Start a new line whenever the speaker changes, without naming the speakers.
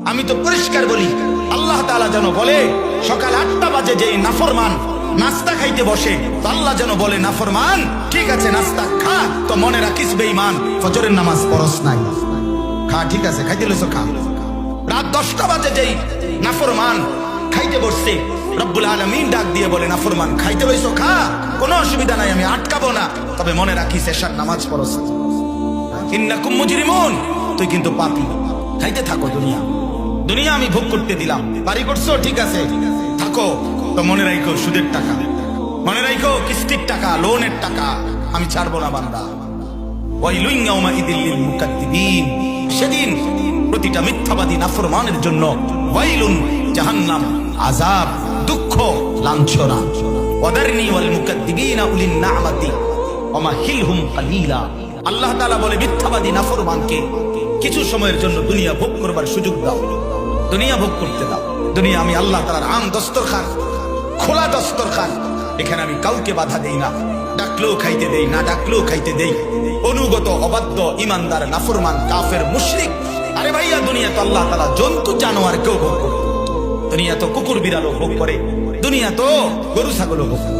আমি তো পরিষ্কার বলি, আল্লাহ তাআলা যেন বলে সকাল 8টা বাজে যেই নাফরমান নাস্তা খাইতে বসে, তো আল্লাহ যেন বলে নাফরমান ঠিক আছে নাস্তা খা, তো মনে রাখিস বেঈমান ফজরের নামাজ পড়স নাই। খা, ঠিক আছে খাইতে লইছ খা। রাত 10টা বাজে যেই নাফরমান খাইতে বসছে, রব্বুল আলামিন ডাক দিয়ে বলে নাফরমান খাইতে লইছ খা, কোনো অসুবিধা নাই, আমি আটকাবো না, তবে মনে রাখিস এশার নামাজ পড়স। ইন্নাকুম মুজরিমুন, তুই কিন্তু পাপী। খাইতে থাকো দুনিয়া, দুনিয়া আমি ভোগ করতে দিলাম, বাড়ি করছো ঠিক আছে থাকো, তো মনে রাখো সুদের টাকা, মনে রাখো কিস্তির টাকা, লোনের টাকা আমি ছাড়বো না বান্দা। ওয়াইলুন ইয়াউমাইযিল লিল মুকাদ্দিবিন, সেদিন প্রতিটা মিথ্যাবাদী নাফরমানের জন্য ওয়াইলুন জাহান্নাম, আযাব, দুঃখ, লাঞ্ছনা। ওয়াদারনি ওয়াল মুকাদ্দিবিনা উলিন না'মাতি ওয়ামাহিলহুম কালিলা। আল্লাহ তাআলা বলে মিথ্যাবাদী নাফরমানকে কিছু সময়ের জন্য দুনিয়া ভোগ করবার সুযোগ দাও, দুনিয়া ভোগ করতে দাও। দুনিয়া আমি আল্লাহ তাআলার আম দস্তরখান, খোলা দস্তরখান, এখানে আমি কাউকে বাধা দেই না, ডাকলেও খাইতে দেই, না ডাকলেও খাইতে দেই। অনুগত, অবাধ্য, ইমানদার, নাফরমান, কাফের, মুশরিক, আরে ভাইয়া দুনিয়া তো আল্লাহ তাআলা জন্তু জানোয়ার কেউ ভোগ করে, দুনিয়া তো কুকুর বিড়ালও ভোগ করে, দুনিয়া তো গরু ছাগলও ভোগ করে।